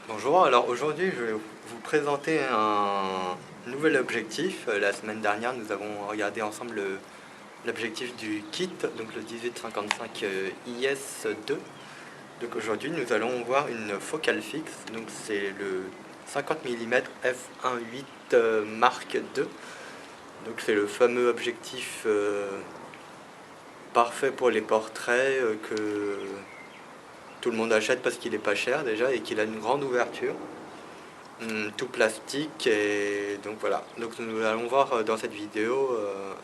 Bonjour, alors aujourd'hui je vais vous présenter un nouvel objectif. La semaine dernière nous avons regardé ensemble l'objectif du kit, donc le 1855 IS2. Donc aujourd'hui nous allons voir une focale fixe, donc c'est le 50 mm f1.8 Mark II. Donc c'est le fameux objectif parfait pour les portraits que tout le monde achète parce qu'il est pas cher déjà et qu'il a une grande ouverture. Tout plastique, et donc voilà, donc nous allons voir dans cette vidéo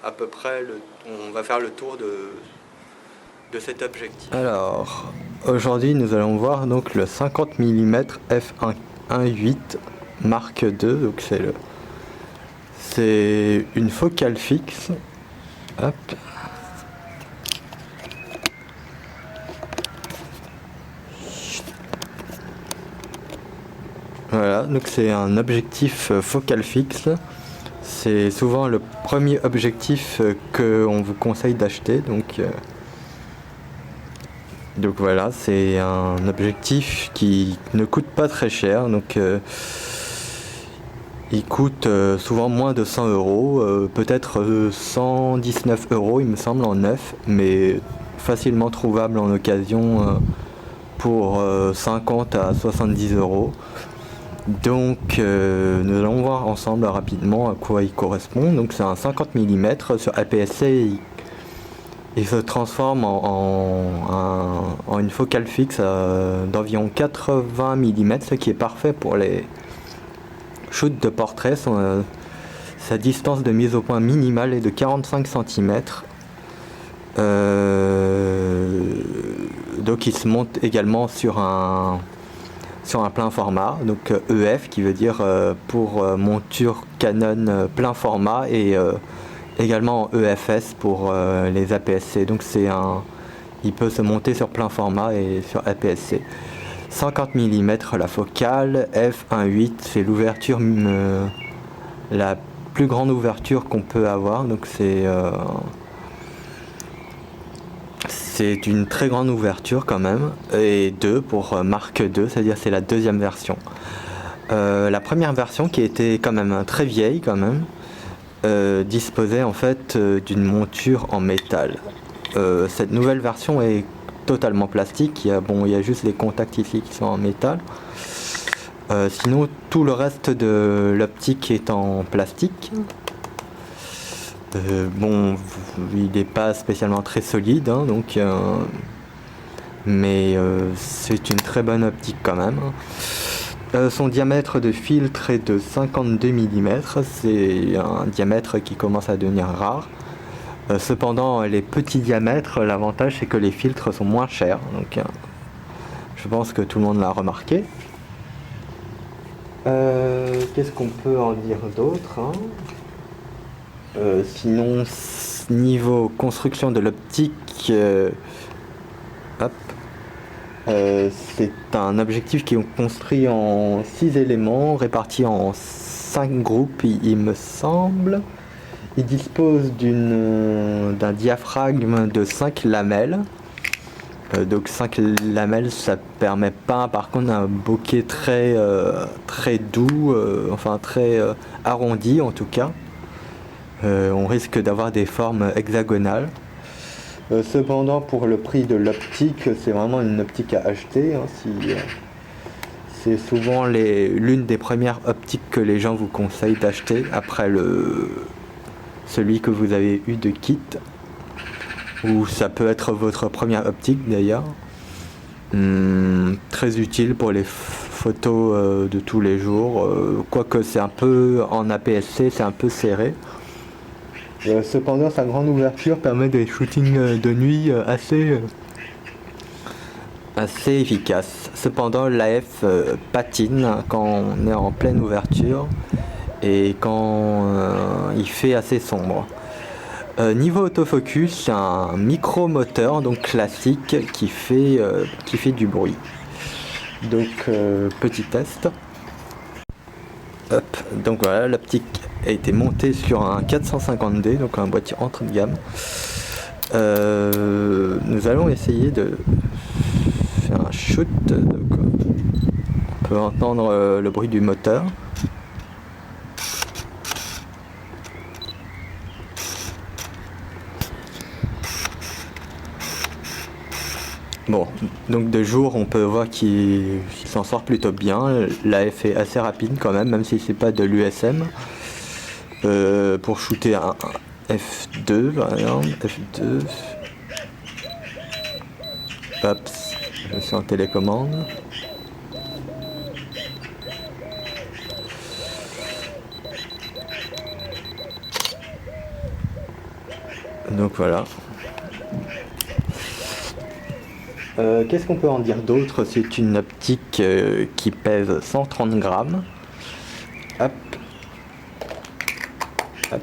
à peu près on va faire le tour de cet objectif. Alors aujourd'hui nous allons voir donc le 50 mm f1.8 Mark II, donc c'est une focale fixe. Hop. Voilà, donc c'est un objectif focal fixe. C'est souvent le premier objectif qu'on vous conseille d'acheter. Donc voilà, c'est un objectif qui ne coûte pas très cher. Donc il coûte souvent moins de 100 euros, peut-être 119 euros il me semble en neuf, mais facilement trouvable en occasion pour 50 à 70 euros. Donc nous allons voir ensemble rapidement à quoi il correspond. Donc c'est un 50 mm sur APS-C. Il se transforme en une focale fixe d'environ 80 mm, ce qui est parfait pour les shoots de portrait. Sa distance de mise au point minimale est de 45 cm. Donc il se monte également sur un plein format, donc EF qui veut dire pour monture Canon plein format, et également EFS pour les APS-C. Donc il peut se monter sur plein format et sur APS-C. 50 mm la focale, f1.8 c'est l'ouverture, la plus grande ouverture qu'on peut avoir, donc c'est une très grande ouverture quand même, et 2 pour Mark II, c'est-à-dire c'est la deuxième version. La première version, qui était quand même très vieille quand même, disposait en fait d'une monture en métal. Cette nouvelle version est totalement plastique. Il y a juste les contacts ici qui sont en métal. Sinon tout le reste de l'optique est en plastique. Il n'est pas spécialement très solide, hein, mais c'est une très bonne optique quand même. Son diamètre de filtre est de 52 mm, c'est un diamètre qui commence à devenir rare. Cependant, les petits diamètres, l'avantage c'est que les filtres sont moins chers, donc je pense que tout le monde l'a remarqué. Qu'est-ce qu'on peut en dire d'autre, hein? Sinon, niveau construction de l'optique, c'est un objectif qui est construit en 6 éléments répartis en 5 groupes, il me semble. Il dispose d'un diaphragme de 5 lamelles. Donc 5 lamelles, ça permet pas par contre un bokeh très doux, très arrondi en tout cas. On risque d'avoir des formes hexagonales. Cependant, pour le prix de l'optique, c'est vraiment une optique à acheter, hein, c'est souvent l'une des premières optiques que les gens vous conseillent d'acheter après celui que vous avez eu de kit, ou ça peut être votre première optique d'ailleurs. Très utile pour les photos de tous les jours, quoique c'est un peu en APS-C, c'est un peu serré. Cependant, sa grande ouverture permet des shootings de nuit assez efficaces. Cependant, l'AF patine quand on est en pleine ouverture et quand il fait assez sombre. Niveau autofocus, c'est un micro-moteur donc classique qui fait du bruit. Donc petit test. Hop, donc voilà, l'optique a été montée sur un 450D, donc un boîtier entrée de gamme. Nous allons essayer de faire un shoot. Donc, peut entendre le bruit du moteur. Bon, donc de jour on peut voir qu'il s'en sort plutôt bien. L'AF est assez rapide quand même si c'est pas de l'USM. Pour shooter un F2 par exemple, F2. Hop, je suis en télécommande. Donc voilà. Qu'est-ce qu'on peut en dire d'autre? C'est une optique qui pèse 130 grammes. Hop. Hop.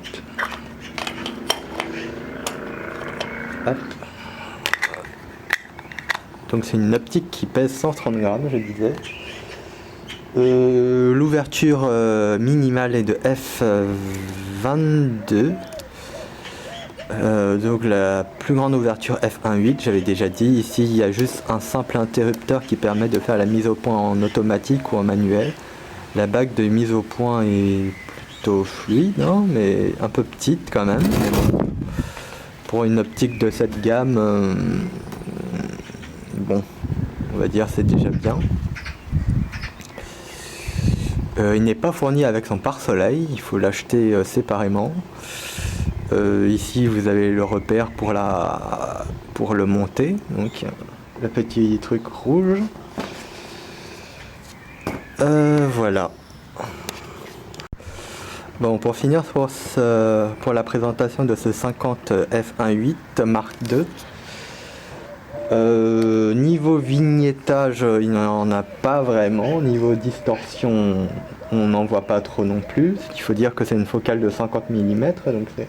Hop. Donc c'est une optique qui pèse 130 grammes, je disais. L'ouverture minimale est de f22. Donc la plus grande ouverture f1.8, j'avais déjà dit. Ici il y a juste un simple interrupteur qui permet de faire la mise au point en automatique ou en manuel. La bague de mise au point est plutôt fluide, hein, mais un peu petite quand même. Pour une optique de cette gamme, bon, on va dire c'est déjà bien. Il n'est pas fourni avec son pare-soleil, il faut l'acheter séparément. Ici vous avez le repère pour le monter, donc le petit truc rouge. Voilà. Bon, pour finir pour la présentation de ce 50 f1.8 Mark II. Niveau vignettage, il n'en a pas vraiment. Niveau distorsion, on n'en voit pas trop non plus. Il faut dire que c'est une focale de 50 mm, donc c'est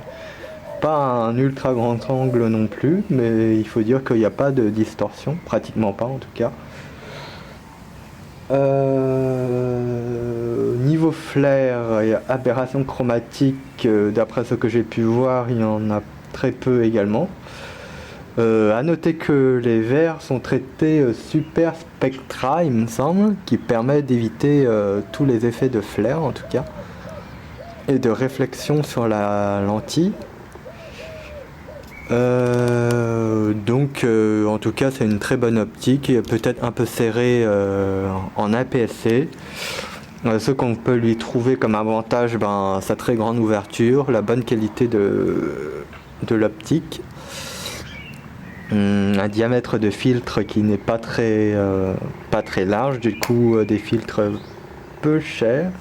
pas un ultra grand angle non plus, mais il faut dire qu'il n'y a pas de distorsion, pratiquement pas en tout cas. Niveau flair et aberration chromatique, d'après ce que j'ai pu voir, il y en a très peu également. À noter que les verts sont traités Super Spectra, il me semble, qui permet d'éviter tous les effets de flair en tout cas, et de réflexion sur la lentille. Donc en tout cas c'est une très bonne optique, peut-être un peu serrée en APS-C. Ce qu'on peut lui trouver comme avantage, sa très grande ouverture, la bonne qualité de l'optique, un diamètre de filtre qui n'est pas très large, du coup des filtres peu chers.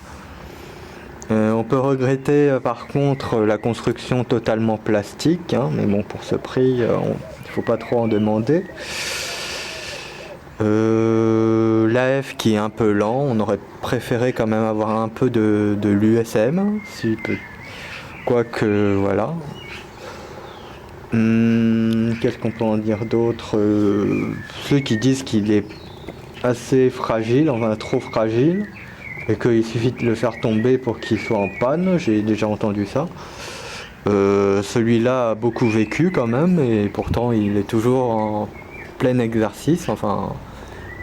On peut regretter par contre la construction totalement plastique, hein, mais bon, pour ce prix, il ne faut pas trop en demander. L'AF qui est un peu lent, on aurait préféré quand même avoir un peu de l'USM, quoique voilà. Qu'est-ce qu'on peut en dire d'autre? Ceux qui disent qu'il est assez fragile, enfin trop fragile, et qu'il suffit de le faire tomber pour qu'il soit en panne, j'ai déjà entendu ça. Celui-là a beaucoup vécu quand même, et pourtant il est toujours en plein exercice, enfin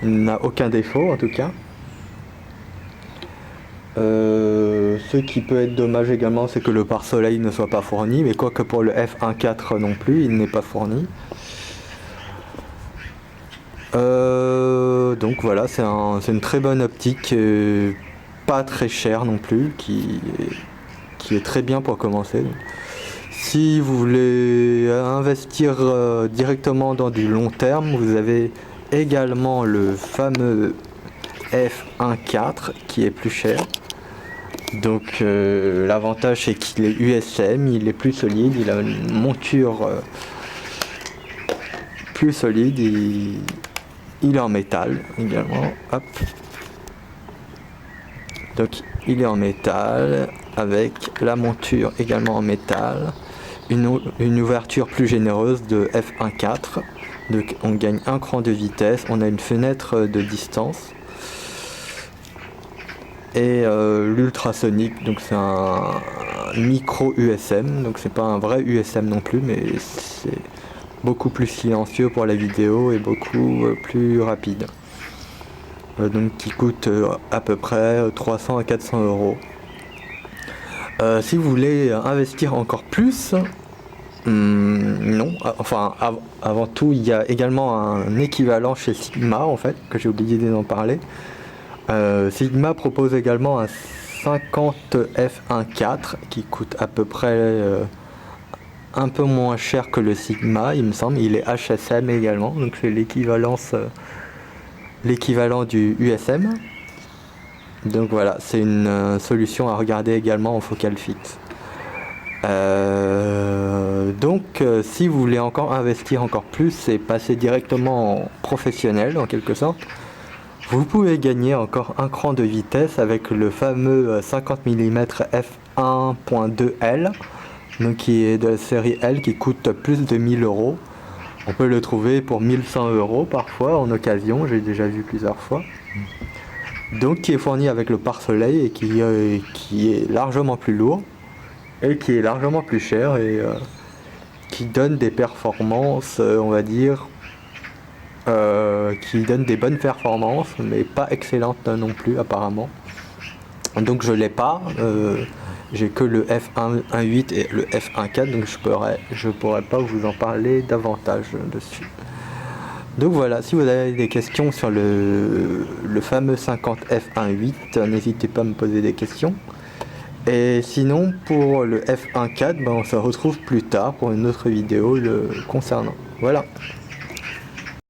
il n'a aucun défaut en tout cas. Ce qui peut être dommage également, c'est que le pare-soleil ne soit pas fourni, mais quoique pour le f1.4 non plus, il n'est pas fourni. Donc voilà, c'est une très bonne optique, pas très chère non plus, qui est très bien pour commencer. Si vous voulez investir directement dans du long terme, vous avez également le fameux f1.4 qui est plus cher. Donc l'avantage c'est qu'il est USM, il est plus solide, il a une monture plus solide, il est en métal également. Hop. Donc il est en métal avec la monture également en métal, une ouverture plus généreuse de f1.4. Donc on gagne un cran de vitesse, on a une fenêtre de distance. Et l'ultrasonique, donc c'est un micro USM, donc c'est pas un vrai USM non plus, mais c'est beaucoup plus silencieux pour la vidéo et beaucoup plus rapide. donc qui coûte à peu près 300 à 400 euros. Si vous voulez investir encore plus, non, enfin avant tout il y a également un équivalent chez Sigma en fait, que j'ai oublié d'en parler. Sigma propose également un 50 f1.4 qui coûte à peu près un peu moins cher que le Sigma, il me semble. Il est HSM également, donc c'est l'équivalent du USM. Donc voilà, c'est une solution à regarder également en focal fixe. Si vous voulez encore investir encore plus et passer directement en professionnel en quelque sorte, vous pouvez gagner encore un cran de vitesse avec le fameux 50 mm f1.2L, donc qui est de la série L, qui coûte plus de 1000 euros. On peut le trouver pour 1100 euros parfois en occasion, j'ai déjà vu plusieurs fois. Donc qui est fourni avec le pare-soleil et qui est largement plus lourd et qui est largement plus cher et qui donne des performances, on va dire, qui donne des bonnes performances, mais pas excellentes non plus apparemment. Donc je l'ai pas, j'ai que le f1.8 et le f1.4, donc je pourrais pas vous en parler davantage dessus. Donc voilà, si vous avez des questions sur le fameux 50 f1.8, n'hésitez pas à me poser des questions. Et sinon, pour le f1.4, on se retrouve plus tard pour une autre vidéo le concernant. Voilà.